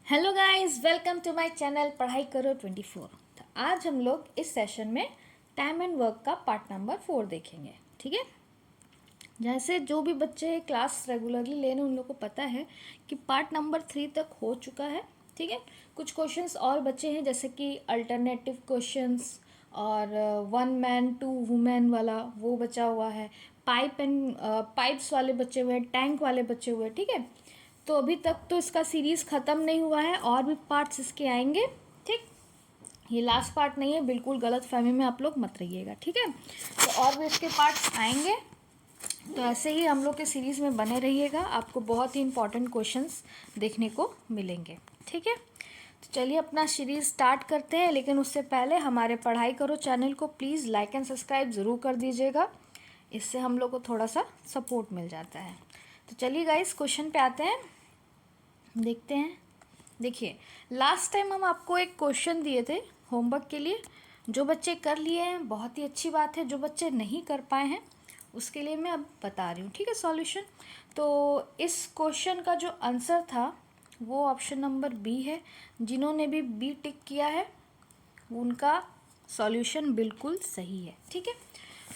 Hello guys, welcome to my channel पढ़ाई करो 24। तो आज हम लोग इस सेशन में टाइम एंड वर्क का पार्ट नंबर 4 देखेंगे। ठीक है, जैसे जो भी बच्चे क्लास रेगुलरली ले रहे हैं उन लोगों को पता है कि पार्ट नंबर 3 तक हो चुका है। ठीक है, कुछ क्वेश्चंस और बचे हैं जैसे कि अल्टरनेटिव क्वेश्चंस और वन मैन टू वुमेन वाला वो बचा हुआ है, पाइप्स वाले बचे हुए हैं, टैंक वाले बचे हुए हैं। ठीक है, तो अभी तक तो इसका सीरीज़ ख़त्म नहीं हुआ है, और भी पार्ट्स इसके आएंगे। ठीक, ये लास्ट पार्ट नहीं है, बिल्कुल गलत फहमी में आप लोग मत रहिएगा। ठीक है, तो और भी इसके पार्ट्स आएंगे। तो ऐसे ही हम लोग के सीरीज़ में बने रहिएगा, आपको बहुत ही इंपॉर्टेंट क्वेश्चंस देखने को मिलेंगे। ठीक है, तो चलिए अपना सीरीज़ स्टार्ट करते हैं, लेकिन उससे पहले हमारे पढ़ाई करो चैनल को प्लीज़ लाइक एंड सब्सक्राइब ज़रूर कर दीजिएगा, इससे हम लोग को थोड़ा सा सपोर्ट मिल जाता है। तो चलिए गाइस, क्वेश्चन पे आते हैं, देखते हैं। देखिए, लास्ट टाइम हम आपको एक क्वेश्चन दिए थे होमवर्क के लिए। जो बच्चे कर लिए हैं बहुत ही अच्छी बात है, जो बच्चे नहीं कर पाए हैं उसके लिए मैं अब बता रही हूँ। ठीक है, सॉल्यूशन। तो इस क्वेश्चन का जो आंसर था वो ऑप्शन नंबर बी है। जिन्होंने भी बी टिक किया है उनका सॉल्यूशन बिल्कुल सही है। ठीक है,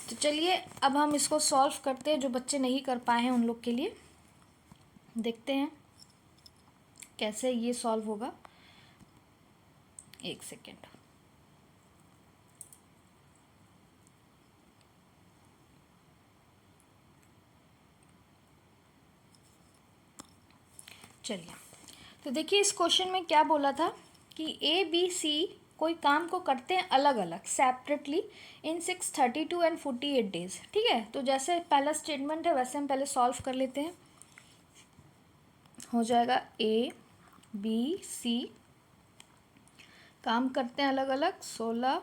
तो चलिए अब हम इसको सॉल्व करते हैं। जो बच्चे नहीं कर पाए हैं उन लोग के लिए देखते हैं कैसे ये सॉल्व होगा। एक सेकेंड। चलिए, तो देखिए इस क्वेश्चन में क्या बोला था कि ए बी सी कोई काम को करते हैं अलग अलग सेपरेटली इन 632 एंड 48 डेज। ठीक है, तो जैसे पहला स्टेटमेंट है वैसे हम पहले सॉल्व कर लेते हैं। हो जाएगा ए बी सी काम करते हैं अलग अलग 16,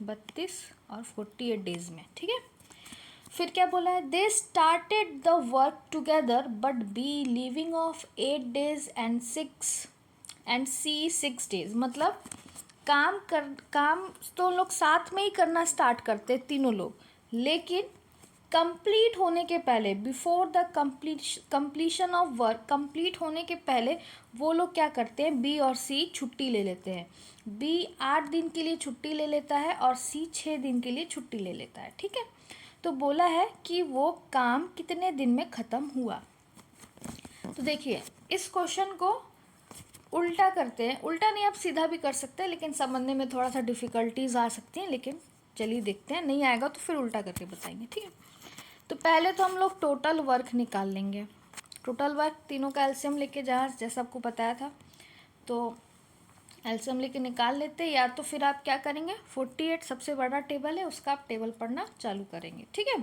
32 और 48 डेज में। ठीक है, फिर क्या बोला है, they started the work together but B living of 8 days and C 6 days. मतलब काम तो लोग साथ में ही करना स्टार्ट करते तीनों लोग, लेकिन कंप्लीट होने के पहले, before the completion of work, complete होने के पहले वो लोग क्या करते हैं, बी और सी छुट्टी ले लेते हैं। बी 8 दिन के लिए छुट्टी ले लेता है और सी 6 दिन के लिए छुट्टी ले लेता है। ठीक है, तो बोला है कि वो काम कितने दिन में ख़त्म हुआ। तो देखिए इस क्वेश्चन को उल्टा करते हैं। उल्टा नहीं, आप सीधा भी कर सकते हैं, लेकिन समझने में थोड़ा सा डिफ़िकल्टीज आ सकती हैं, लेकिन चलिए देखते हैं। नहीं आएगा तो फिर उल्टा करके बताएंगे। ठीक है, तो पहले तो हम लोग टोटल वर्क निकाल लेंगे। टोटल वर्क तीनों का एलसीएम लेके जैसा आपको बताया था, तो एलसीएम लेके निकाल लेते हैं। या तो फिर आप क्या करेंगे, 48 सबसे बड़ा टेबल है उसका आप टेबल पढ़ना चालू करेंगे। ठीक है,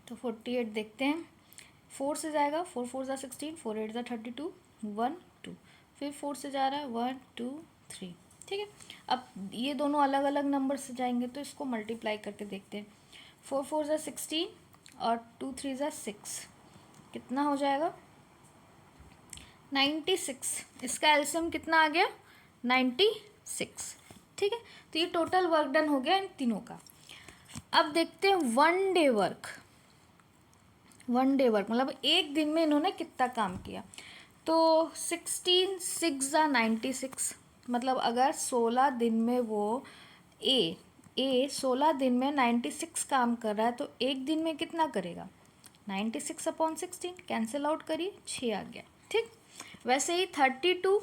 तो 48 देखते हैं। 4 से जाएगा, 4 4 ज़ा 16, 4 8 ज़ा 32, 1 2। फिर 4 से जा रहा है 1 2 3। ठीक है, अब ये दोनों अलग अलग नंबर से जाएंगे तो इसको मल्टीप्लाई करके देखते हैं। 4 4 ज़ा 16 और 2 3 ज़ा 6, कितना हो जाएगा, 96। इसका एलसीएम कितना आ गया, 96। ठीक है, तो ये टोटल वर्क डन हो गया इन तीनों का। अब देखते हैं one day work. One day work मतलब एक दिन में इन्होंने कितना काम किया। तो 16 6 ज़ा 96, मतलब अगर 16 दिन में वो ए 16 दिन में 96 काम कर रहा है तो एक दिन में कितना करेगा, 96/16 कैंसिल आउट करिए, 6 आ गया। ठीक, वैसे ही 32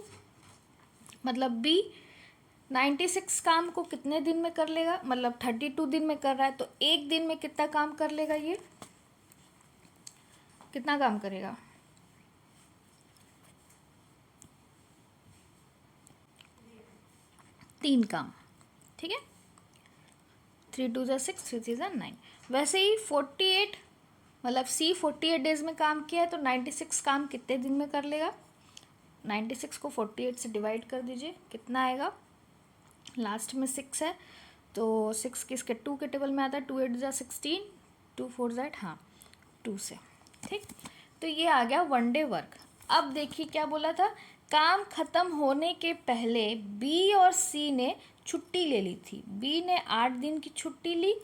मतलब बी 96 काम को कितने दिन में कर लेगा, मतलब 32 दिन में कर रहा है तो एक दिन में कितना काम कर लेगा, ये कितना काम करेगा, 3 काम। ठीक है, 3 2 ज़ा 6, 3 3 ज़ा 9। वैसे ही 48 मतलब सी 48 डेज में काम किया है तो 96 काम कितने दिन में कर लेगा, 96 को 48 से डिवाइड कर दीजिए, कितना आएगा, लास्ट में 6 है तो 6 किसके 2 के टेबल में आता है, 2 8 ज़ा 16, 2 4 ज़ा 8, हाँ 2 से। ठीक, तो ये आ गया वन डे वर्क। अब देखिए क्या बोला था, काम खत्म होने के पहले बी और सी ने छुट्टी ले ली थी। बी ने 8 दिन की छुट्टी ली,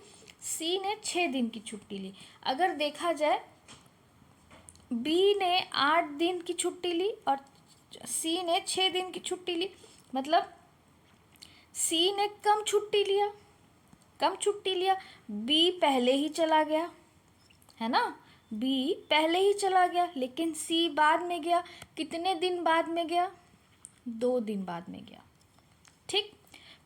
सी ने 6 दिन की छुट्टी ली। अगर देखा जाए बी ने 8 दिन की छुट्टी ली और सी ने 6 दिन की छुट्टी ली, मतलब सी ने कम छुट्टी लिया, बी पहले ही चला गया, है ना, बी पहले ही चला गया, लेकिन सी बाद में गया। कितने दिन बाद में गया? 2 दिन बाद में गया। ठीक,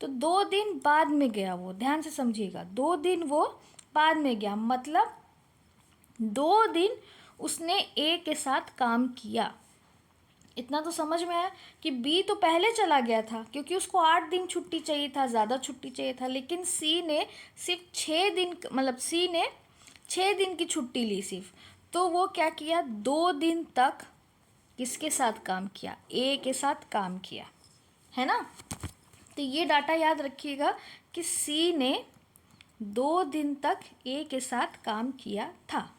तो 2 दिन बाद में गया वो, ध्यान से समझिएगा, 2 दिन वो बाद में गया, मतलब 2 दिन उसने ए के साथ काम किया। इतना तो समझ में आया कि बी तो पहले चला गया था क्योंकि उसको 8 दिन छुट्टी चाहिए था, ज़्यादा छुट्टी चाहिए था, लेकिन सी ने सिर्फ 6 दिन, मतलब सी ने 6 दिन की छुट्टी ली सिर्फ। तो वो क्या किया, 2 दिन तक किसके साथ काम किया? ए के साथ काम किया, है ना। तो ये डाटा याद रखिएगा कि सी ने 2 दिन तक ए के साथ काम किया था।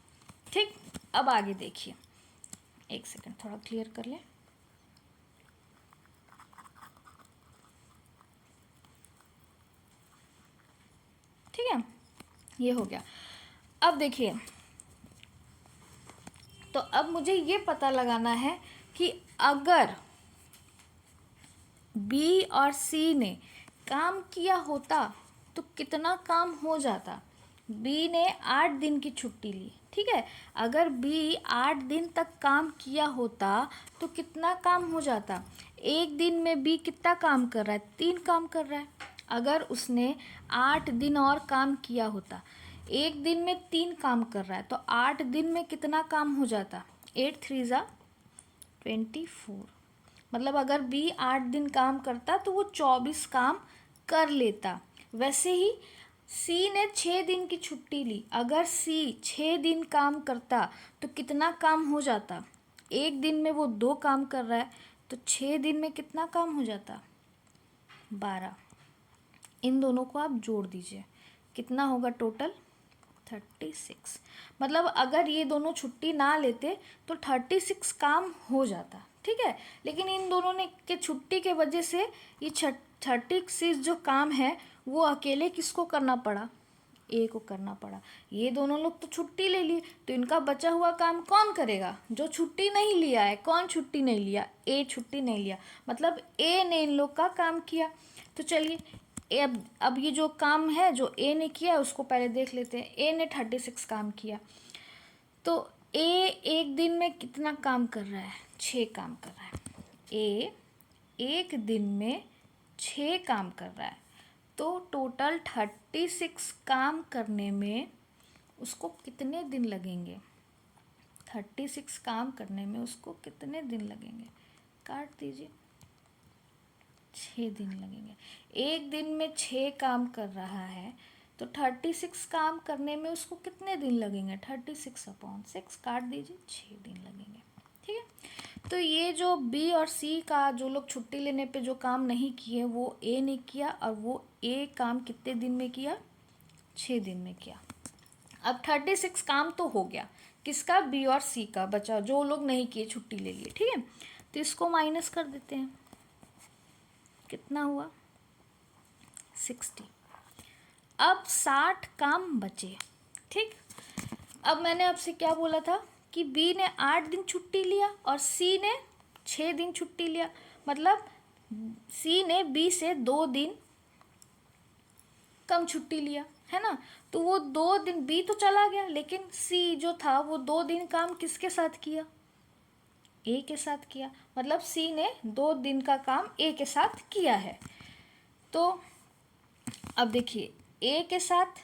ठीक, अब आगे देखिए, एक सेकंड थोड़ा क्लियर कर लें। ठीक है, ये हो गया। अब देखिए, तो अब मुझे ये पता लगाना है कि अगर बी और सी ने काम किया होता तो कितना काम हो जाता। बी ने 8 दिन की छुट्टी ली, ठीक है, अगर बी 8 दिन तक काम किया होता तो कितना काम हो जाता। एक दिन में बी कितना काम कर रहा है? 3 काम कर रहा है। अगर उसने 8 दिन और काम किया होता, एक दिन में 3 काम कर रहा है, तो 8 दिन में कितना काम हो जाता? 8 3 ज़ा 24, मतलब अगर बी 8 दिन काम करता तो वो 24 काम कर लेता। वैसे ही सी ने 6 दिन की छुट्टी ली, अगर सी 6 दिन काम करता तो कितना काम हो जाता? एक दिन में वो 2 काम कर रहा है, तो 6 दिन में कितना काम हो जाता? 12। इन दोनों को आप जोड़ दीजिए, कितना होगा टोटल? 36। मतलब अगर ये दोनों छुट्टी ना लेते तो 36 काम हो जाता, ठीक है। लेकिन इन दोनों ने के छुट्टी के वजह से ये 36 जो काम है वो अकेले किसको करना पड़ा? ए को करना पड़ा। ये दोनों लोग तो छुट्टी ले ली, तो इनका बचा हुआ काम कौन करेगा? जो छुट्टी नहीं लिया है। कौन छुट्टी नहीं लिया? ए छुट्टी नहीं लिया, मतलब ए ने इन लोग का काम किया। तो चलिए अब ये जो काम है जो ए ने किया उसको पहले देख लेते हैं। ए ने 36 काम किया, तो ए एक दिन में कितना काम कर रहा है? 6 काम कर रहा है। ए एक दिन में 6 काम कर रहा है, तो टोटल 36 काम करने में उसको कितने दिन लगेंगे? 36 काम करने में उसको कितने दिन लगेंगे? काट दीजिए, 6 दिन लगेंगे। एक दिन में 6 काम कर रहा है, तो 36 काम करने में उसको कितने दिन लगेंगे? 36/6 काट दीजिए, 6 दिन लगेंगे, ठीक है। तो ये जो बी और सी का जो लोग छुट्टी लेने पे जो काम नहीं किए वो ए ने किया, और वो ए काम कितने दिन में किया? 6 दिन में किया। अब 36 काम तो हो गया, किसका? बी और सी का। बचा जो लोग नहीं किए, छुट्टी ले लिए, ठीक है। तो इसको माइनस कर देते हैं, कितना हुआ? 60। अब 60 काम बचे, ठीक। अब मैंने आपसे क्या बोला था कि बी ने 8 दिन छुट्टी लिया और सी ने 6 दिन छुट्टी लिया, मतलब सी ने बी से 2 दिन कम छुट्टी लिया, है ना। तो वो 2 दिन बी तो चला गया, लेकिन सी जो था वो 2 दिन काम किसके साथ किया? ए के साथ किया, मतलब सी ने 2 दिन का काम ए के साथ किया है। तो अब देखिए, ए के साथ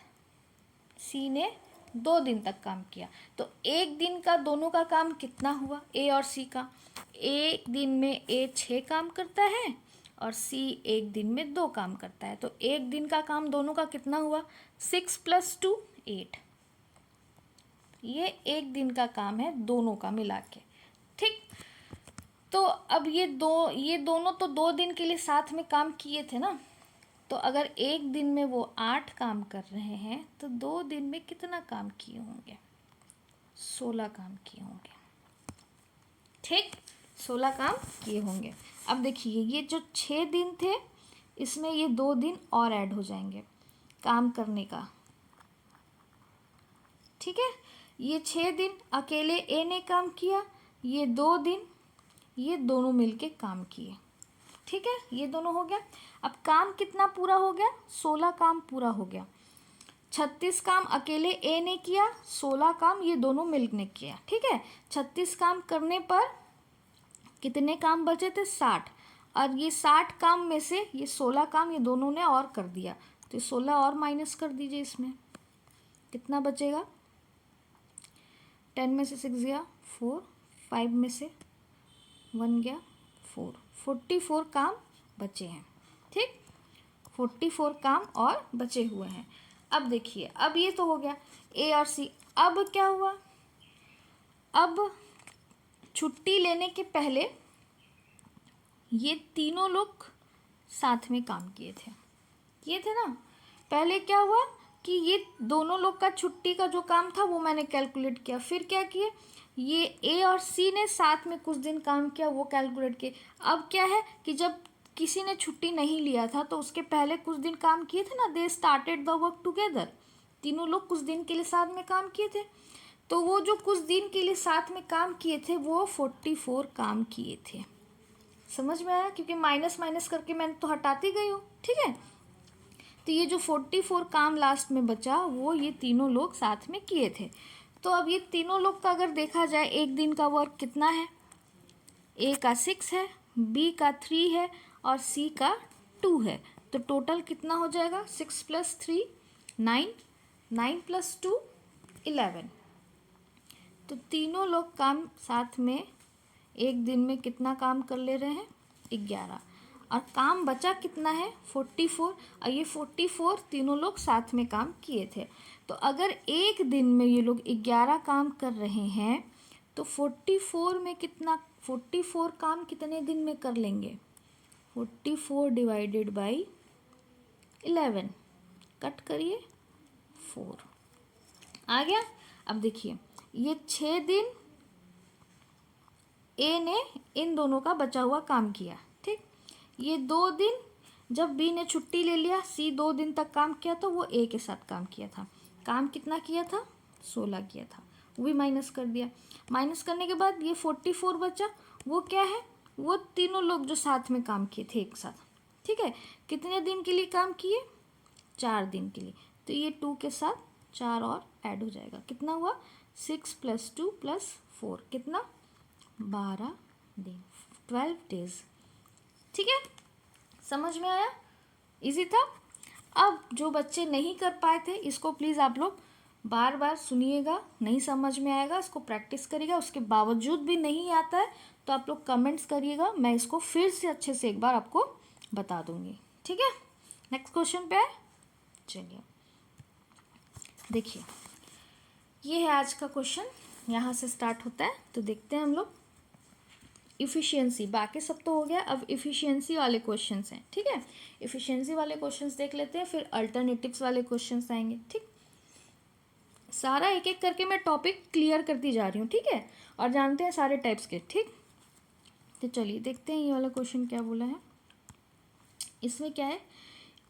सी ने 2 दिन तक काम किया, तो एक दिन का दोनों का काम कितना हुआ? ए और सी का। एक दिन में ए 6 काम करता है और सी एक दिन में 2 काम करता है, तो एक दिन का काम दोनों का कितना हुआ? 6 + 2 8। ये एक दिन का काम है दोनों का मिला के, ठीक। तो अब ये दोनों तो 2 दिन के लिए साथ में काम किए थे ना, तो अगर एक दिन में वो 8 काम कर रहे हैं तो 2 दिन में कितना काम किए होंगे? 16 काम किए होंगे, ठीक, 16 काम किए होंगे। अब देखिए, ये जो 6 दिन थे इसमें ये 2 दिन और ऐड हो जाएंगे काम करने का, ठीक है। ये 6 दिन अकेले ए ने काम किया, ये 2 दिन ये दोनों मिलके काम किए। ठीक है, ये दोनों हो गया। अब काम कितना पूरा हो गया? 16 काम पूरा हो गया। 36 काम अकेले ए ने किया, 16 काम ये दोनों मिलकर किया। ठीक है, 36 काम करने पर कितने काम बचे थे? 60। और ये 60 काम में से ये 16 काम ये दोनों ने और कर दिया, तो ये 16 और माइनस कर दीजिए। इसमें कितना बचेगा? 10 में से 6 गया 4, 5 में से 1 गया 4, 44 काम बचे हैं। ठीक, 44 काम और बचे हुए हैं। अब देखिए, अब ये तो हो गया ए और सी। अब क्या हुआ? अब छुट्टी लेने के पहले ये तीनों लोग साथ में काम किए थे ना। पहले क्या हुआ कि ये दोनों लोग का छुट्टी का जो काम था वो मैंने कैलकुलेट किया। फिर क्या किए, ये ए और सी ने साथ में कुछ दिन काम किया, वो कैलकुलेट किए। अब क्या है कि जब किसी ने छुट्टी नहीं लिया था तो उसके पहले कुछ दिन काम किए थे ना, दे स्टार्टेड द वर्क टुगेदर। तीनों लोग कुछ दिन के लिए साथ में काम किए थे, तो वो जो कुछ दिन के लिए साथ में काम किए थे वो 44 काम किए थे। समझ में आया? क्योंकि माइनस माइनस करके मैंने तो हटाती गई हूँ। ठीक है, तो ये जो 44 काम लास्ट में बचा वो ये तीनों लोग साथ में किए थे। तो अब ये तीनों लोग का अगर देखा जाए एक दिन का वर्क कितना है? ए का 6 है, बी का 3 है और सी का 2 है। तो टोटल कितना हो जाएगा? 6 + 3 9, 9 + 2 11। तो तीनों लोग काम साथ में एक दिन में कितना काम कर ले रहे हैं? 11। और काम बचा कितना है? 44। और ये 44 तीनों लोग साथ में काम किए थे। तो अगर एक दिन में ये लोग 11 काम कर रहे हैं तो 44 में कितना, 44 काम कितने दिन में कर लेंगे? 44 डिवाइडेड बाई 11, कट करिए 4 आ गया। अब देखिए, ये 6 दिन ए ने इन दोनों का बचा हुआ काम किया। ठीक, ये 2 दिन जब बी ने छुट्टी ले लिया, सी 2 दिन तक काम किया तो वो ए के साथ काम किया था। काम कितना किया था? 16 किया था, वो भी माइनस कर दिया। माइनस करने के बाद ये 44 बचा, वो क्या है? वो तीनों लोग जो साथ में काम किए थे एक साथ। ठीक है, कितने दिन के लिए काम किए? 4 दिन के लिए। तो ये 2 के साथ 4 और ऐड हो जाएगा। कितना हुआ? 6 + 2 + 4 कितना? 12 दिन, 12 डेज। ठीक है, समझ में आया? इजी था। अब जो बच्चे नहीं कर पाए थे इसको प्लीज़ आप लोग बार बार सुनिएगा, नहीं समझ में आएगा इसको प्रैक्टिस करिएगा। उसके बावजूद भी नहीं आता है तो आप लोग कमेंट्स करिएगा, मैं इसको फिर से अच्छे से एक बार आपको बता दूंगी। ठीक है, नेक्स्ट क्वेश्चन पे है। चलिए देखिए, ये है आज का क्वेश्चन, यहाँ से स्टार्ट होता है। तो देखते हैं हम लोग इफ़िशियंसी, बाकी सब तो हो गया, अब इफ़िशियंसी वाले क्वेश्चंस हैं। ठीक है, इफ़िशियंसी वाले क्वेश्चंस देख लेते हैं, फिर अल्टरनेटिव्स वाले क्वेश्चंस आएंगे। ठीक, सारा एक एक करके मैं टॉपिक क्लियर करती जा रही हूँ। ठीक है, और जानते हैं सारे टाइप्स के। ठीक, तो चलिए देखते हैं ये वाला क्वेश्चन क्या बोला है। इसमें क्या है?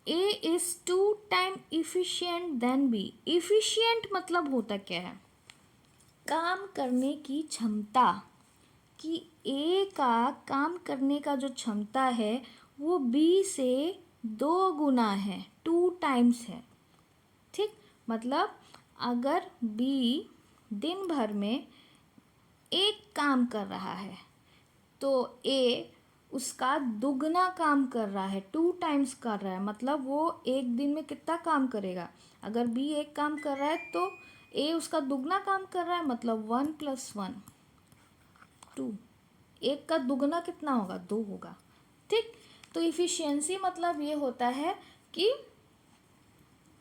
A is 2 time efficient than B. Efficient मतलब होता क्या है? काम करने की क्षमता, कि ए का काम करने का जो क्षमता है वो बी से 2 गुना है, 2 टाइम्स है। ठीक, मतलब अगर बी दिन भर में एक काम कर रहा है तो ए उसका दुगना काम कर रहा है, 2 टाइम्स कर रहा है। मतलब वो एक दिन में कितना काम करेगा? अगर बी एक काम कर रहा है तो ए उसका दुगना काम कर रहा है, मतलब 1 + 1 2। एक का दुगना कितना होगा? 2 होगा। ठीक, तो इफ़िशियंसी मतलब ये होता है कि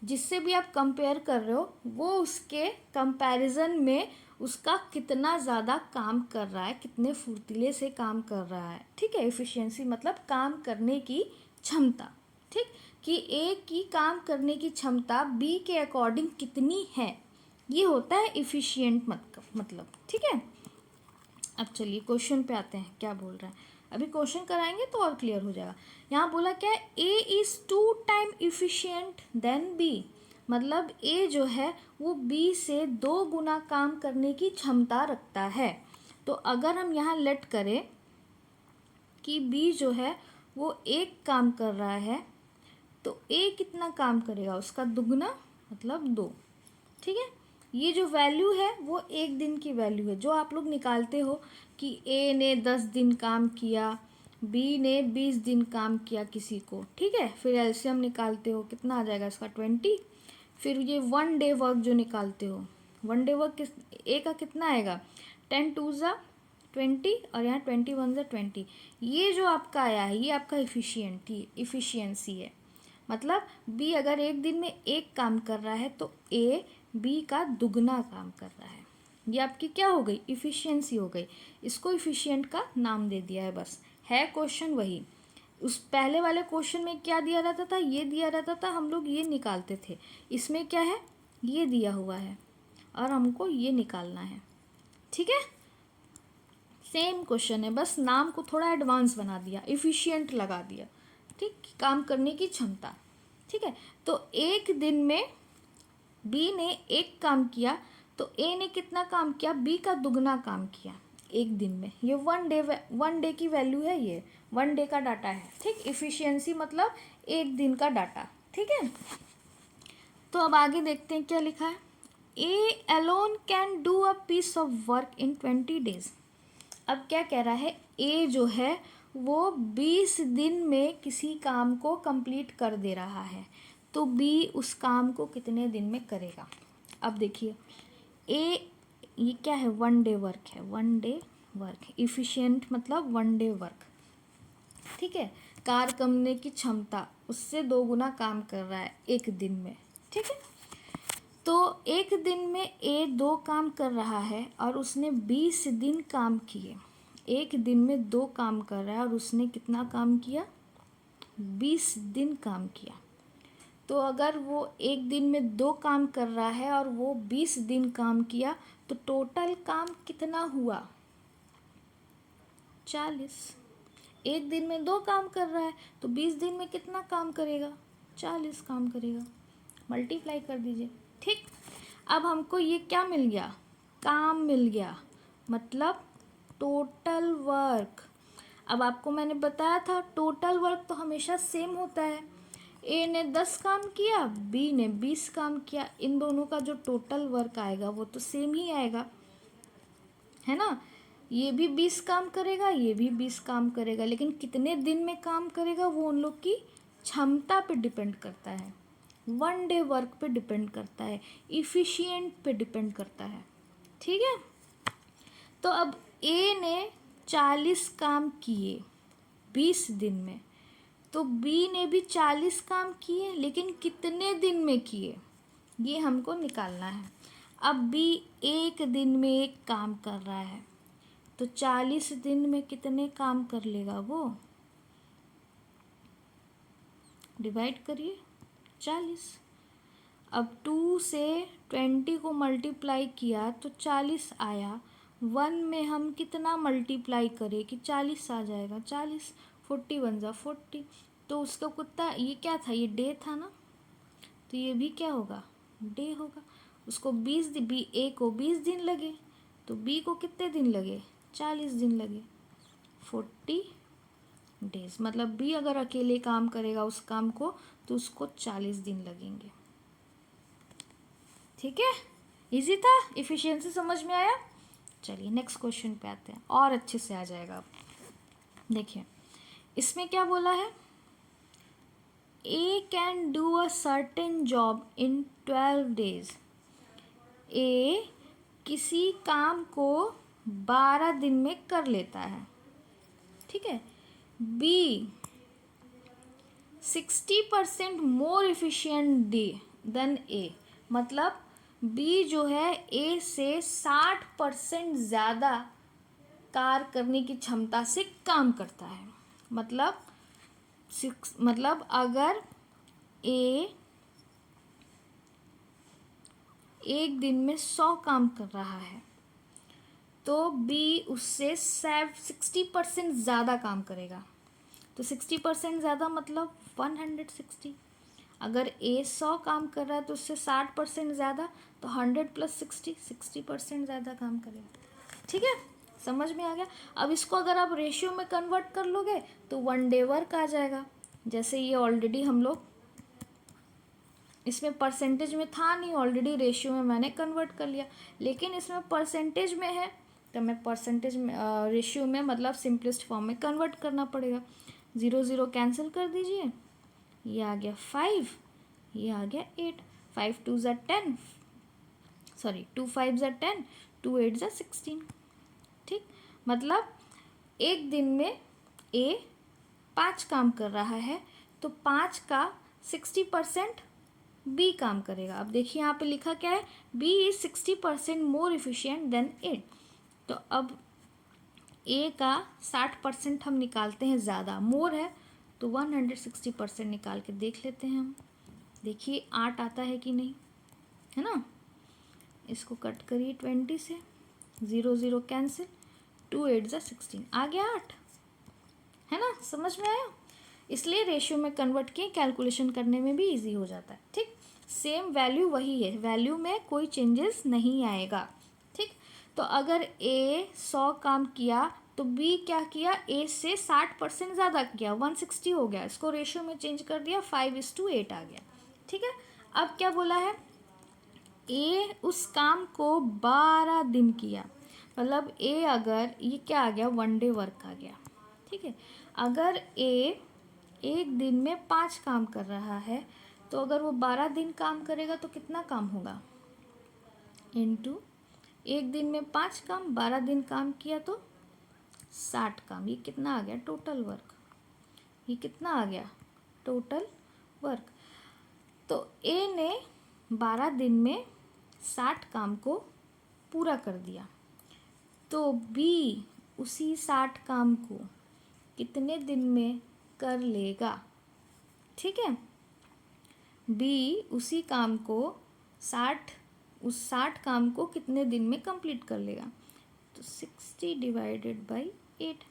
जिससे भी आप कंपेयर कर रहे हो वो उसके कंपैरिजन में उसका कितना ज़्यादा काम कर रहा है, कितने फुर्तीले से काम कर रहा है। ठीक है, इफ़िशियंसी मतलब काम करने की क्षमता। ठीक, कि ए की काम करने की क्षमता बी के अकॉर्डिंग कितनी है, ये होता है इफ़िशियंट मतलब। ठीक है, अब चलिए क्वेश्चन पे आते हैं, क्या बोल रहा है। अभी क्वेश्चन कराएंगे तो और क्लियर हो जाएगा। यहाँ बोला क्या है? A is 2 time efficient than B. मतलब ए जो है वो बी से 2 गुना काम करने की क्षमता रखता है। तो अगर हम यहाँ लेट करें कि बी जो है वो एक काम कर रहा है, तो ए कितना काम करेगा, उसका दुगना मतलब 2। ठीक है, ये जो वैल्यू है वो एक दिन की वैल्यू है जो आप लोग निकालते हो कि ए ने 10 दिन काम किया, बी ने 20 दिन काम किया किसी को। ठीक है, फिर एलसीएम निकालते हो, कितना आ जाएगा इसका 20। फिर ये 1 डे वर्क जो निकालते हो, 1 डे वर्क किस ए का कितना आएगा, 10 2 ज़ा 20 और यहाँ 20 1 ज़ा 20। ये जो आपका आया है ये आपका इफ़िशियंसी है। मतलब बी अगर एक दिन में एक काम कर रहा है तो ए बी का दुगना काम कर रहा है। ये आपकी क्या हो गई, इफ़िशियंसी हो गई। इसको इफ़िशियंट का नाम दे दिया है बस। है क्वेश्चन वही, उस पहले वाले क्वेश्चन में क्या दिया रहता था, ये दिया रहता था, हम लोग ये निकालते थे। इसमें क्या है, ये दिया हुआ है और हमको ये निकालना है। ठीक है, सेम क्वेश्चन है, बस नाम को थोड़ा एडवांस बना दिया, इफ़िशियंट लगा दिया। ठीक, काम करने की क्षमता। ठीक है, तो एक दिन में बी ने एक काम किया तो ए ने कितना काम किया, बी का दुगना काम किया एक दिन में। ये 1 डे की वैल्यू है, ये 1 डे का डाटा है। ठीक, इफ़िशियंसी मतलब एक दिन का डाटा। ठीक है, तो अब आगे देखते हैं क्या लिखा है। A alone can do a piece of work in 20 days. अब क्या कह रहा है, ए जो है वो 20 दिन में किसी काम को कंप्लीट कर दे रहा है, तो बी उस काम को कितने दिन में करेगा। अब देखिए ए, ये क्या है, 1 डे वर्क है, 1 डे वर्क, इफ़िशियंट मतलब 1 डे वर्क। ठीक है, कार्य करने की क्षमता उससे 2 गुना काम कर रहा है एक दिन में। ठीक है, तो एक दिन में ए 2 काम कर रहा है और उसने 20 दिन काम किए। एक दिन में 2 काम कर रहा है और उसने कितना काम किया, 20 दिन काम किया। तो अगर वो एक दिन में 2 काम कर रहा है और वो 20 दिन काम किया तो टोटल काम कितना हुआ, 40। एक दिन में 2 काम कर रहा है तो 20 दिन में कितना काम करेगा, 40 काम करेगा। मल्टीप्लाई कर दीजिए। ठीक, अब हमको ये क्या मिल गया, काम मिल गया, मतलब टोटल वर्क। अब आपको मैंने बताया था टोटल वर्क तो हमेशा सेम होता है। ए ने 10 काम किया, बी ने 20 काम किया, इन दोनों का जो टोटल वर्क आएगा वो तो सेम ही आएगा, है ना। ये भी 20 काम करेगा, ये भी 20 काम करेगा, लेकिन कितने दिन में काम करेगा वो उन लोग की क्षमता पे डिपेंड करता है, 1 डे वर्क पे डिपेंड करता है, इफ़िशियंट पे डिपेंड करता है। ठीक है, तो अब ए ने 40 काम किए 20 दिन में, तो बी ने भी 40 काम किए, लेकिन कितने दिन में किए ये हमको निकालना है। अब बी एक दिन में एक काम कर रहा है तो 40 दिन में कितने काम कर लेगा वो, डिवाइड करिए 40। अब 2 से 20 को मल्टीप्लाई किया तो 40 आया। 1 में हम कितना मल्टीप्लाई करें कि 40 आ जाएगा, 40, 40 1 ज़ा 40। तो उसका कुत्ता ये क्या था, ये डे था ना, तो ये भी क्या होगा, डे होगा। उसको 20 बी ए को 20 दिन लगे तो बी को कितने दिन लगे, 40 दिन लगे, 40 डेज। मतलब बी अगर अकेले काम करेगा उस काम को तो उसको 40 दिन लगेंगे। ठीक है, इजी था, इफ़िशियंसी समझ में आया। चलिए नेक्स्ट क्वेश्चन पे आते हैं, और अच्छे से आ जाएगा। अब देखिए इसमें क्या बोला है, A can do a certain job in 12 days. A किसी काम को 12 दिन में कर लेता है। ठीक है, बी 60% मोर इफिशियंट देन ए, मतलब बी जो है ए से 60% ज़्यादा कार्य करने की क्षमता से काम करता है। मतलब अगर ए एक दिन में 100 काम कर रहा है तो बी उससे 60% ज़्यादा काम करेगा। तो 60% ज़्यादा मतलब 160। अगर ए 100 काम कर रहा है तो उससे 60% ज़्यादा, तो 100 + 60, 60% ज़्यादा काम करेगा। ठीक है, समझ में आ गया। अब इसको अगर आप रेशियो में कन्वर्ट कर लोगे तो 1 डे वर्क आ जाएगा। जैसे ये ऑलरेडी हम लोग इसमें परसेंटेज में था नहीं, ऑलरेडी रेशियो में मैंने कन्वर्ट कर लिया, लेकिन इसमें परसेंटेज में है तो मैं परसेंटेज में रेशियो में मतलब सिंपलेस्ट फॉर्म में कन्वर्ट करना पड़ेगा। 0 0 कैंसिल कर दीजिए, ये आ गया 5, ये आ गया 8, 5 2 ज़ा 10, सॉरी 2 5 ज़ा 10, 2 8 ज़ा 16। ठीक, मतलब एक दिन में ए 5 काम कर रहा है तो 5 का 60% बी काम करेगा। अब देखिए यहाँ पे लिखा क्या है, B is 60% more efficient than A. तो अब ए का 60% हम निकालते हैं, ज़्यादा मोर है तो 160% निकाल के देख लेते हैं हम। देखिए 8 आता है कि नहीं, है ना। इसको कट करिए 20 से, 0 0 कैंसिल, 2 8 ज़ा 16, आ गया 8, है ना। समझ में आया। इसलिए रेशियो में कन्वर्ट किए, कैलकुलेशन करने में भी इजी हो जाता है। ठीक, सेम वैल्यू वही है, वैल्यू में कोई चेंजेस नहीं आएगा। ठीक, तो अगर ए 100 काम किया तो बी क्या किया, ए से 60% ज़्यादा किया, 160 हो गया, इसको रेशियो में चेंज कर दिया, 5:8 आ गया। ठीक है, अब क्या बोला है, ए उस काम को 12 दिन किया, मतलब ए अगर ये क्या आ गया, 1 डे वर्क आ गया। ठीक है, अगर ए एक दिन में 5 काम कर रहा है तो अगर वो 12 दिन काम करेगा तो कितना काम होगा, इनटू एक दिन में 5 काम, 12 दिन काम किया तो 60 काम। ये कितना आ गया टोटल वर्क, ये कितना आ गया टोटल वर्क। तो ए ने 12 दिन में 60 काम को पूरा कर दिया, तो बी उसी 60 काम को कितने दिन में कर लेगा। ठीक है, बी उसी काम को 60 काम को कितने दिन में कंप्लीट कर लेगा, तो 60 डिवाइडेड बाई 8।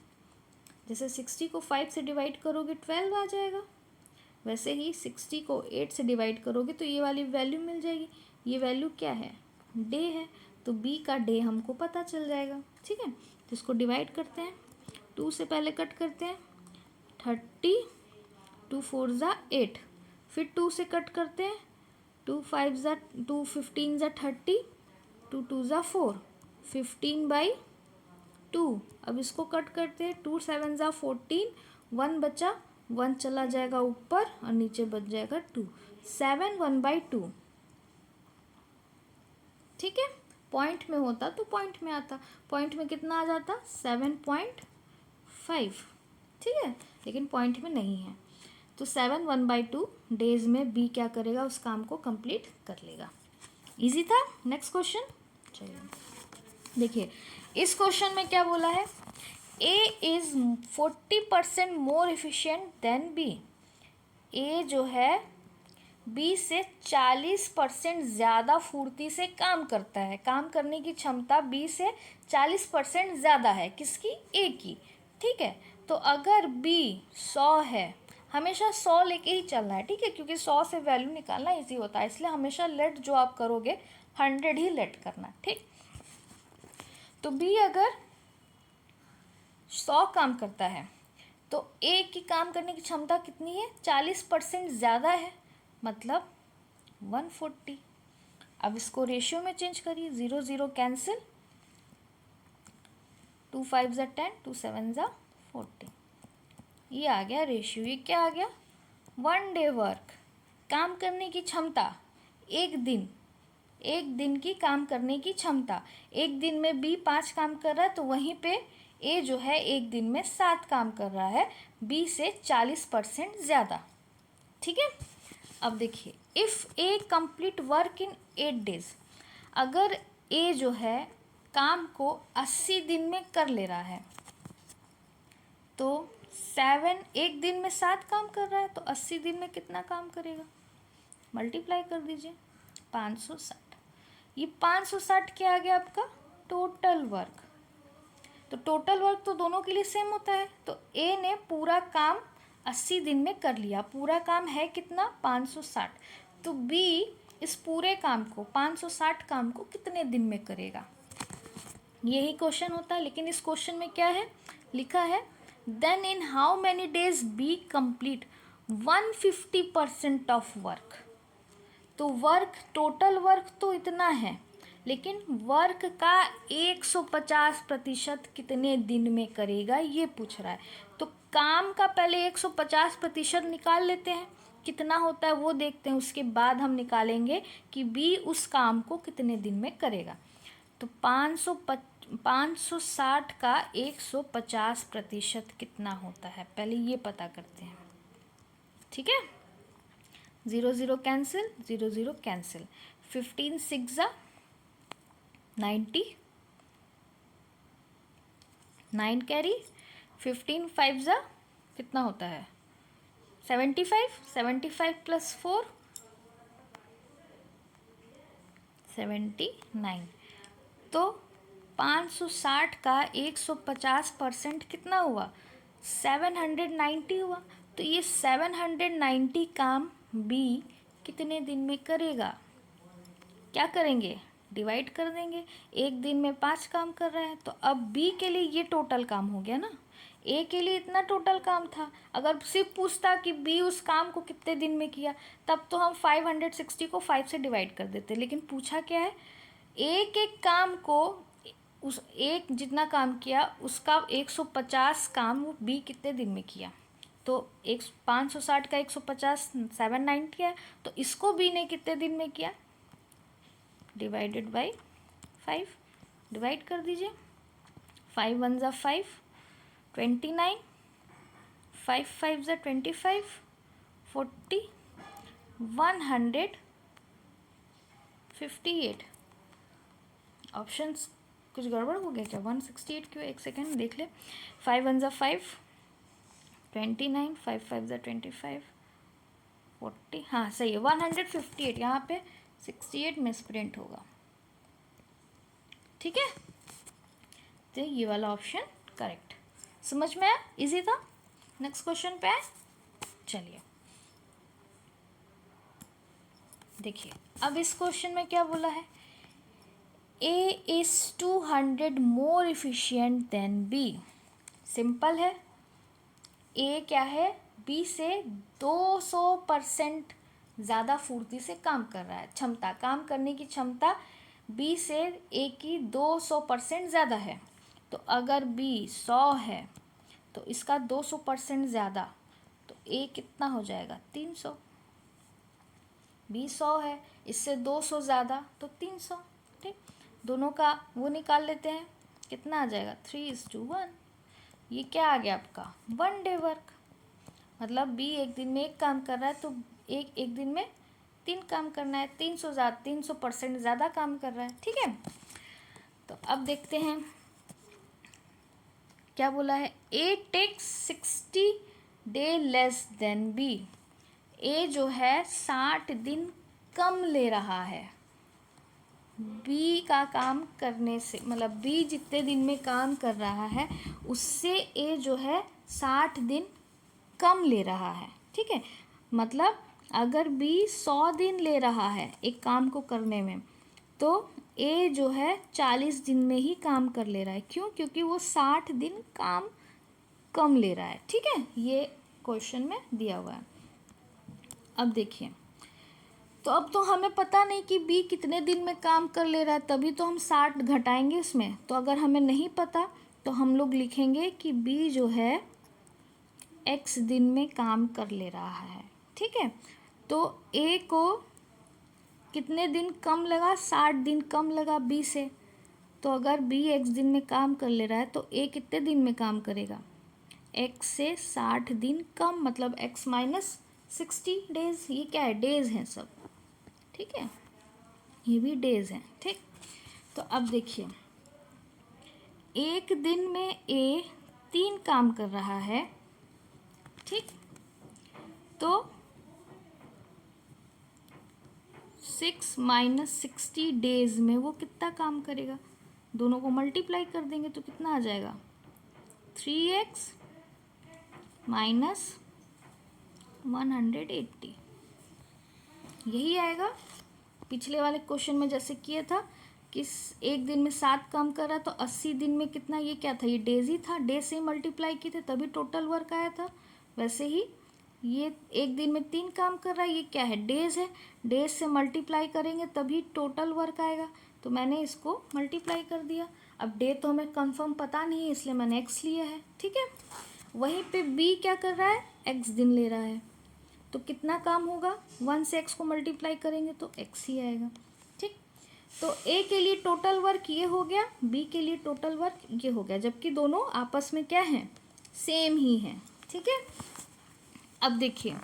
जैसे 60 को 5 से डिवाइड करोगे 12 आ जाएगा, वैसे ही 60 को 8 से डिवाइड करोगे तो ये वाली वैल्यू मिल जाएगी। ये वैल्यू क्या है, डे है, तो बी का डे हमको पता चल जाएगा। ठीक है, तो इसको डिवाइड करते हैं, 2 से पहले कट करते हैं, 30, 2 4 ज़ा 8, फिर 2 से कट करते हैं, 2 5 ज़ा 2, 15 ज़ा 30, 2 2 ज़ा 4, 15/2। अब इसको कट करते हैं, 2 7 ज़ा 14, 1 बचा, 1 चला जाएगा ऊपर और नीचे बच जाएगा 2, 7 1/2। ठीक है, पॉइंट में होता तो पॉइंट में आता, पॉइंट में कितना आ जाता 7.5। ठीक है, लेकिन पॉइंट में नहीं है, तो 7 1/2 डेज में बी क्या करेगा, उस काम को कंप्लीट कर लेगा। इजी था। नेक्स्ट क्वेश्चन, चलिए देखिए इस क्वेश्चन में क्या बोला है, A is 40% more efficient than B. A जो है बी से 40% ज़्यादा फुर्ती से काम करता है, काम करने की क्षमता बी से 40% ज़्यादा है, किसकी, ए की। ठीक है, तो अगर बी 100 है, हमेशा 100 लेके ही चलना है। ठीक है, क्योंकि 100 से वैल्यू निकालना इजी होता है, इसलिए हमेशा लेट जो आप करोगे 100 ही लेट करना। ठीक, तो बी अगर 100 काम करता है तो ए की काम करने की क्षमता कितनी है, 40% ज़्यादा है, मतलब 140। अब इसको रेशियो में चेंज करिए, 0 0 कैंसिल, 2 5 ज़ा 10, 2 7 ज़ा 14, ये आ गया रेशियो। ये क्या आ गया, 1 डे वर्क, काम करने की क्षमता, एक दिन की काम करने की क्षमता। एक दिन में बी 5 काम कर रहा है तो वहीं पे ए जो है एक दिन में 7 काम कर रहा है, बी से 40% ज़्यादा। ठीक है, अब देखिए, if A complete work in 8 days, अगर ए जो है काम को 80 दिन में कर ले रहा है, तो 7 एक दिन में 7 काम कर रहा है तो 80 दिन में कितना काम करेगा, मल्टीप्लाई कर दीजिए, 560। ये 560 क्या आ गया आपका टोटल वर्क। तो टोटल वर्क तो दोनों के लिए सेम होता है, तो ए ने पूरा काम 80 दिन में कर लिया, पूरा काम है कितना 560, तो बी इस पूरे काम को 560 काम को कितने दिन में करेगा। यही क्वेश्चन होता है, लेकिन इस क्वेश्चन में क्या है लिखा है, then in how many days B complete 150% of work. तो वर्क, टोटल वर्क तो इतना है, लेकिन वर्क का 150% कितने दिन में करेगा ये पूछ रहा है। तो काम का पहले 150% निकाल लेते हैं, कितना होता है वो देखते हैं, उसके बाद हम निकालेंगे कि बी उस काम को कितने दिन में करेगा। तो 560 का 150% कितना होता है, पहले ये पता करते हैं। ठीक है, 0 0 कैंसिल, 0 0 कैंसिल, 15 6 90, 9 कैरी, 15 5 कितना होता है 75, 75 प्लस 4 79। तो 560 का 150% कितना हुआ 790 हुआ। तो ये 790 काम बी कितने दिन में करेगा, क्या करेंगे, डिवाइड कर देंगे। एक दिन में 5 काम कर रहा है, तो अब बी के लिए ये टोटल काम हो गया ना, ए के लिए इतना टोटल काम था। अगर सिर्फ पूछता कि बी उस काम को कितने दिन में किया, तब तो हम 560 को 5 से डिवाइड कर देते, लेकिन पूछा क्या है, एक एक काम को, उस एक जितना काम किया उसका 150 काम वो बी कितने दिन में किया। तो 560 का 150 790 है, तो इसको बी ने कितने दिन में किया, डिवाइडेड बाई 5, डिवाइड कर दीजिए। 5 1 ज़ा 5, 29, 5 5 ज़ा 25, 40, 158। ऑप्शंस कुछ गड़बड़ हो गया क्या, 168 क्यों, एक सेकेंड देख ले। 5 1 ज़ा 5, 29, 5 5 ज़ा 25, 40, हाँ सही है 158, यहाँ पे 68 मिसप्रिंट होगा। ठीक है, तो ये वाला ऑप्शन करेक्ट। समझ में आया, इजी था। नेक्स्ट क्वेश्चन पे आए, चलिए देखिए। अब इस क्वेश्चन में क्या बोला है, A is 200 more efficient than B. Simple है, ए क्या है, बी से 200% ज़्यादा फुर्ती से काम कर रहा है। क्षमता, काम करने की क्षमता बी से ए की 200% ज़्यादा है। तो अगर बी 100 है तो इसका 200% ज़्यादा, तो ए कितना हो जाएगा 300। बी 100 है, इससे 200 ज़्यादा तो 300। ठीक, दोनों का वो निकाल लेते हैं, कितना आ जाएगा 3:1। ये क्या आ गया आपका 1 डे वर्क। मतलब बी एक दिन में एक काम कर रहा है, तो एक दिन में 3 काम करना है, 300% ज़्यादा काम कर रहा है। ठीक है, तो अब देखते हैं क्या बोला है, A takes 60 day less than B. A जो है 60 दिन कम ले रहा है बी का काम करने से, मतलब बी जितने दिन में काम कर रहा है उससे ए जो है 60 दिन कम ले रहा है। ठीक है, मतलब अगर बी 100 दिन ले रहा है एक काम को करने में, तो ए जो है 40 दिन में ही काम कर ले रहा है। क्यों, क्योंकि वो 60 दिन काम कम ले रहा है। ठीक है, ये क्वेश्चन में दिया हुआ है। अब देखिए, तो अब तो हमें पता नहीं कि बी कितने दिन में काम कर ले रहा है, तभी तो हम 60 घटाएंगे इसमें। तो अगर हमें नहीं पता तो हम लोग लिखेंगे कि बी जो है x दिन में काम कर ले रहा है। ठीक है, तो a को कितने दिन कम लगा, 60 दिन कम लगा b से। तो अगर b x दिन में काम कर ले रहा है तो a कितने दिन में काम करेगा, x से 60 दिन कम, मतलब x माइनस 60 डेज। ये क्या है, डेज हैं सब। ठीक है, ये भी डेज हैं। ठीक, तो अब देखिए, एक दिन में a 3 काम कर रहा है। ठीक, तो 6 माइनस 60 डेज में वो कितना काम करेगा, दोनों को मल्टीप्लाई कर देंगे तो कितना आ जाएगा 3x माइनस 180। यही आएगा, पिछले वाले क्वेश्चन में जैसे किया था किस एक दिन में 7 काम कर रहा है, तो 80 दिन में कितना, ये क्या था, ये डेज ही था, डेज से मल्टीप्लाई की थे तभी टोटल वर्क आया था। वैसे ही ये एक दिन में 3 काम कर रहा है, ये क्या है, डेज है, डेज से मल्टीप्लाई करेंगे तभी टोटल वर्क आएगा, तो मैंने इसको मल्टीप्लाई कर दिया। अब डे तो हमें कंफर्म पता नहीं है इसलिए मैंने एक्स लिया है, ठीक है। वहीं पे बी क्या कर रहा है, एक्स दिन ले रहा है, तो कितना काम होगा, 1 से एक्स को मल्टीप्लाई करेंगे तो एक्स ही आएगा, ठीक। तो ए के लिए टोटल वर्क ये हो गया, बी के लिए टोटल वर्क ये हो गया, जबकि दोनों आपस में क्या है, सेम ही है, ठीक है। अब देखिए,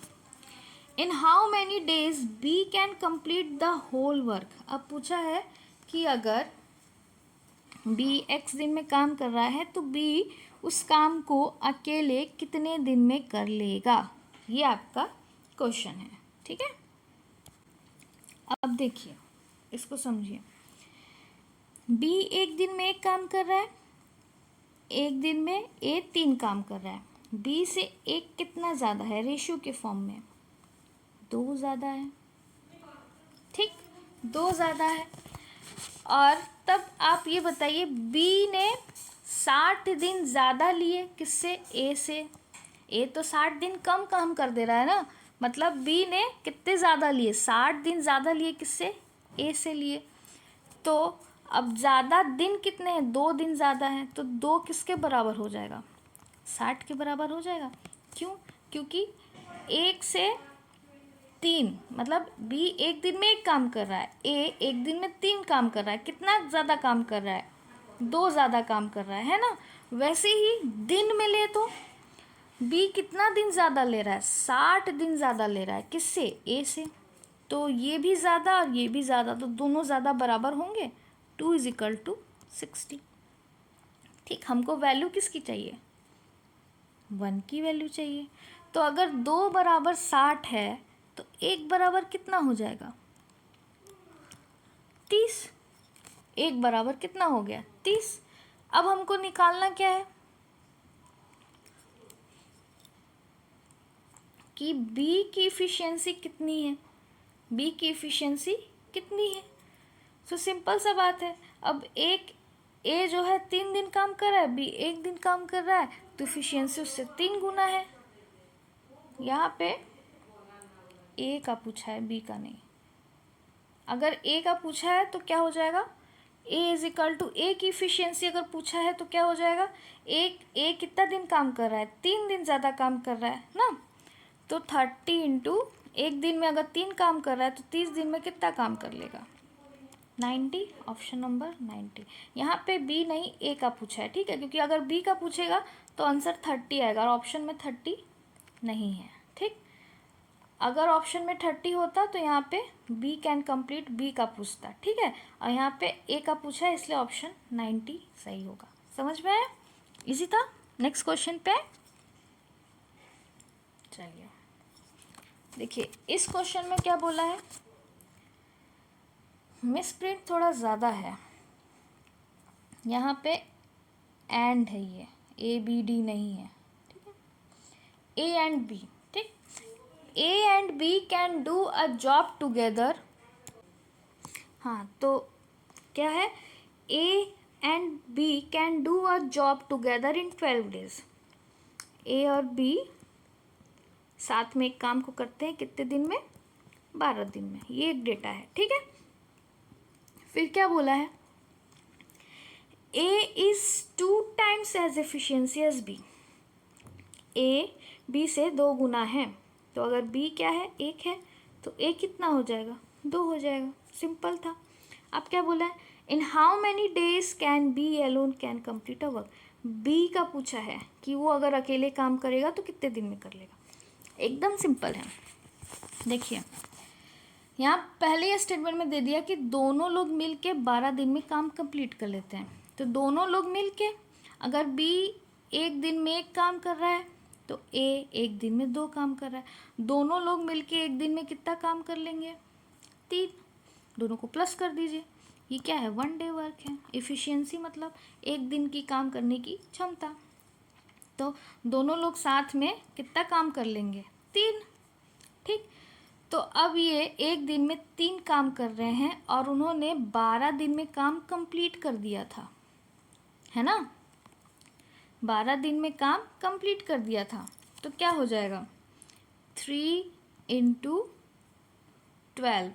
in how many days B can complete the whole work. अब पूछा है कि अगर बी एक्स दिन में काम कर रहा है तो बी उस काम को अकेले कितने दिन में कर लेगा, ये आपका क्वेश्चन है, ठीक है। अब देखिए, इसको समझिए, बी एक दिन में एक काम कर रहा है, एक दिन में ए 3 काम कर रहा है, बी से एक कितना ज़्यादा है, रेशियो के फॉर्म में 2 ज़्यादा है, ठीक, 2 ज़्यादा है। और तब आप ये बताइए, बी ने 60 दिन ज़्यादा लिए किससे, ए से, ए तो 60 दिन कम काम कर दे रहा है ना, मतलब बी ने कितने ज़्यादा लिए, 60 दिन ज़्यादा लिए किससे, ए से लिए। तो अब ज़्यादा दिन कितने हैं, 2 दिन ज़्यादा हैं, तो 2 किसके बराबर हो जाएगा, 60 के बराबर हो जाएगा। क्यों, क्योंकि 1 से 3, मतलब बी एक दिन में एक काम कर रहा है, ए एक दिन में 3 काम कर रहा है, कितना ज़्यादा काम कर रहा है, 2 ज़्यादा काम कर रहा है ना। वैसे ही दिन में ले तो बी कितना दिन ज़्यादा ले रहा है, 60 दिन ज़्यादा ले रहा है, किससे, ए से, तो ये भी ज़्यादा और ये भी ज़्यादा, तो दोनों ज़्यादा बराबर होंगे, 2 = 60, ठीक। हमको वैल्यू किसकी चाहिए, 1 की वैल्यू चाहिए। तो अगर 2 बराबर 60 है तो 1 बराबर कितना हो जाएगा, 30, 1 बराबर कितना हो गया, 30। अब हमको निकालना क्या है कि बी की इफिशियंसी कितनी है, बी की इफिशियंसी कितनी है। तो सिंपल सा बात है, अब एक ए जो है 3 दिन काम कर रहा है, बी 1 दिन काम कर रहा है, तो इफिशियंसी उससे 3 गुना है। यहाँ पे ए का पूछा है, बी का नहीं। अगर ए का पूछा है तो क्या हो जाएगा, ए की इफिशियंसी अगर पूछा है तो क्या हो जाएगा, ए कितना दिन काम कर रहा है, 3 दिन ज़्यादा काम कर रहा है ना, तो 30 इंटू, एक दिन में अगर 3 काम कर रहा है तो 30 दिन में कितना काम कर लेगा, 90, ऑप्शन नंबर 90। यहाँ पे बी नहीं, ए का पूछा है, ठीक है, क्योंकि अगर बी का पूछेगा तो आंसर 30 आएगा और ऑप्शन में 30 नहीं है, ठीक। अगर ऑप्शन में 30 होता तो यहाँ पे बी कैन कंप्लीट, बी का पूछता, ठीक है, और यहाँ पे ए का पूछा है इसलिए ऑप्शन 90 सही होगा। समझ में आया, इजी था। नेक्स्ट क्वेश्चन पे चलिए, देखिए इस क्वेश्चन में क्या बोला है, मिस प्रिंट थोड़ा ज़्यादा है, यहाँ पे एंड है, ये ए बी डी नहीं है, ठीक है, ए एंड बी, ठीक, A and B can do a job together. हाँ, तो क्या है, A and B can do a job together in 12 days. A और बी साथ में एक काम को करते हैं कितने दिन में, 12 दिन में, ये एक डेटा है, ठीक है। फिर क्या बोला है, A is 2 times as efficiency as B. A B से 2 गुना है, तो अगर बी क्या है, 1 है, तो ए कितना हो जाएगा, 2 हो जाएगा, सिंपल था। अब क्या बोला है, in how many days can B alone can complete a work. B का पूछा है कि वो अगर अकेले काम करेगा तो कितने दिन में कर लेगा, एकदम सिंपल है। देखिए, यहाँ पहले ये स्टेटमेंट में दे दिया कि दोनों लोग मिल के 12 दिन में काम कंप्लीट कर लेते हैं, तो दोनों लोग मिल के, अगर बी एक दिन में एक काम कर रहा है तो ए एक दिन में 2 काम कर रहा है, दोनों लोग मिल के एक दिन में कितना काम कर लेंगे, 3, दोनों को प्लस कर दीजिए, ये क्या है, 1 डे वर्क है। इफ़िशियंसी मतलब एक दिन की काम करने की क्षमता, तो दोनों लोग साथ में कितना काम कर लेंगे, 3, ठीक। तो अब ये एक दिन में 3 काम कर रहे हैं और उन्होंने 12 दिन में काम कंप्लीट कर दिया था, है ना। 12 दिन में काम कंप्लीट कर दिया था, तो क्या हो जाएगा 3 × 12।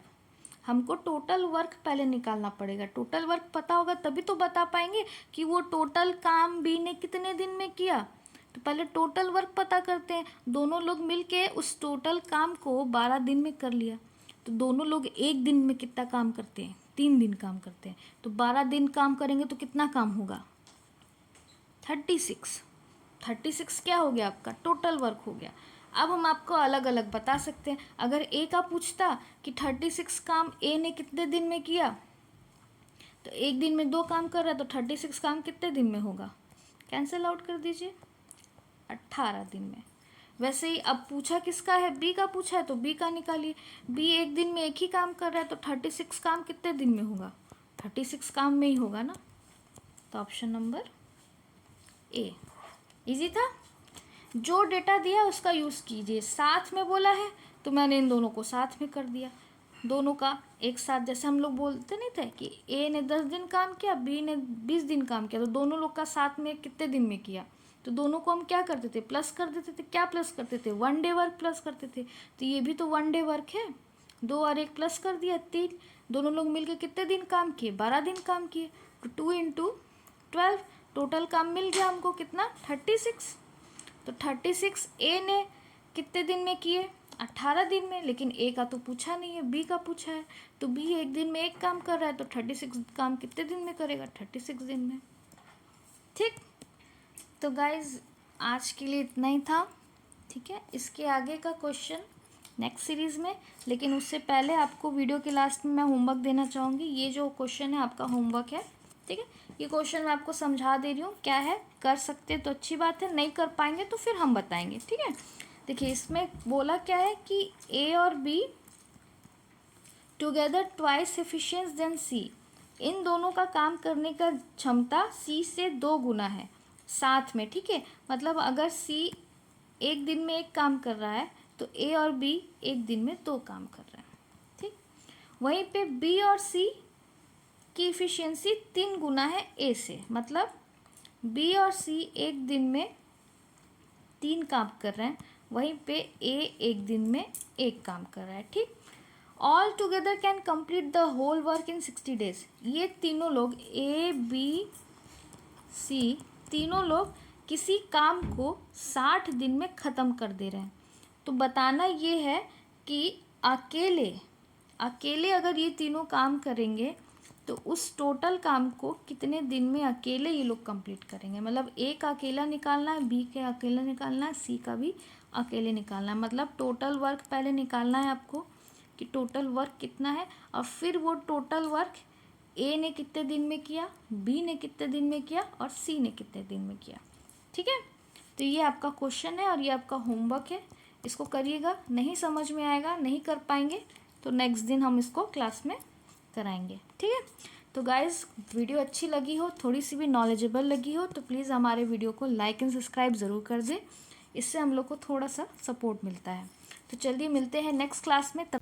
हमको टोटल वर्क पहले निकालना पड़ेगा। टोटल वर्क पता होगा तभी तो बता पाएंगे कि वो टोटल काम बी ने कितने दिन में किया। तो पहले टोटल वर्क पता करते हैं। दोनों लोग मिलके उस टोटल काम को 12 दिन में कर लिया, तो दोनों लोग एक दिन में कितना काम करते हैं, 3 दिन काम करते हैं। तो 12 दिन काम करेंगे तो कितना काम होगा 36। 36 क्या हो गया आपका टोटल वर्क हो गया। अब हम आपको अलग अलग बता सकते हैं। अगर ए का पूछता कि 36 काम ए ने कितने दिन में किया, तो एक दिन में 2 काम कर रहा है, तो 36 काम कितने दिन में होगा, कैंसिल आउट कर दीजिए 18 दिन में। वैसे ही अब पूछा किसका है, बी का पूछा है, तो बी का निकालिए। बी एक दिन में एक ही काम कर रहा है, तो 36 काम कितने दिन में होगा, 36 काम में ही होगा ना। तो ऑप्शन नंबर ए इजी था। जो डेटा दिया उसका यूज़ कीजिए। साथ में बोला है तो मैंने इन दोनों को साथ में कर दिया, दोनों का एक साथ। जैसे हम लोग बोलते नहीं थे कि ए ने 10 दिन काम किया, बी ने 20 दिन काम किया, तो दोनों लोग का साथ में कितने दिन में किया, तो दोनों को हम क्या करते थे, प्लस कर देते थे। क्या प्लस करते थे, 1 डे वर्क प्लस करते थे। तो ये भी तो 1 डे वर्क है, 2 और 1 प्लस कर दिया 3। दोनों लोग मिलकर कितने दिन काम किए, 12 दिन काम किए। तो 2 × 12 टोटल काम मिल गया हमको कितना 36। तो 36 ए ने कितने दिन में किए 18 दिन में। लेकिन ए का तो पूछा नहीं है, बी का पूछा है। तो बी एक दिन में एक काम कर रहा है, तो 36 काम कितने दिन में करेगा 36 दिन में। ठीक, तो गाइज आज के लिए इतना ही था। ठीक है, इसके आगे का क्वेश्चन नेक्स्ट सीरीज़ में। लेकिन उससे पहले आपको वीडियो के लास्ट में मैं होमवर्क देना चाहूँगी। ये जो क्वेश्चन है आपका होमवर्क है। ठीक है, ये क्वेश्चन मैं आपको समझा दे रही हूँ क्या है। कर सकते तो अच्छी बात है, नहीं कर पाएंगे तो फिर हम बताएंगे। ठीक है, देखिए इसमें बोला क्या है कि ए और B together twice efficient than C. इन दोनों का काम करने का क्षमता सी से 2 गुना है साथ में। ठीक है, मतलब अगर सी एक दिन में एक काम कर रहा है, तो ए और बी एक दिन में 2 काम कर रहे हैं। ठीक, वहीं पे बी और सी की इफ़िशियंसी 3 गुना है ए से। मतलब बी और सी एक दिन में 3 काम कर रहे हैं, वहीं पे ए एक दिन में 1 काम कर रहा है। ठीक, all together can complete the whole work in 60 days. ये तीनों लोग ए बी सी तीनों लोग किसी काम को 60 दिन में ख़त्म कर दे रहे हैं। तो बताना ये है कि अकेले अगर ये तीनों काम करेंगे तो उस टोटल काम को कितने दिन में अकेले ये लोग कंप्लीट करेंगे। मतलब ए का अकेला निकालना है, बी का अकेला निकालना है, सी का भी अकेले निकालना है। मतलब टोटल वर्क पहले निकालना है आपको कि टोटल वर्क कितना है, और फिर वो टोटल वर्क ए ने कितने दिन में किया, बी ने कितने दिन में किया और सी ने कितने दिन में किया। ठीक है, तो ये आपका क्वेश्चन है और ये आपका होमवर्क है। इसको करिएगा। नहीं समझ में आएगा, नहीं कर पाएंगे तो नेक्स्ट दिन हम इसको क्लास में कराएंगे। ठीक है, तो गाइज़ वीडियो अच्छी लगी हो, थोड़ी सी भी नॉलेजेबल लगी हो, तो प्लीज़ हमारे वीडियो को लाइक एंड सब्सक्राइब ज़रूर कर दें। इससे हम लोग को थोड़ा सा सपोर्ट मिलता है। तो चलिए मिलते हैं नेक्स्ट क्लास में। तब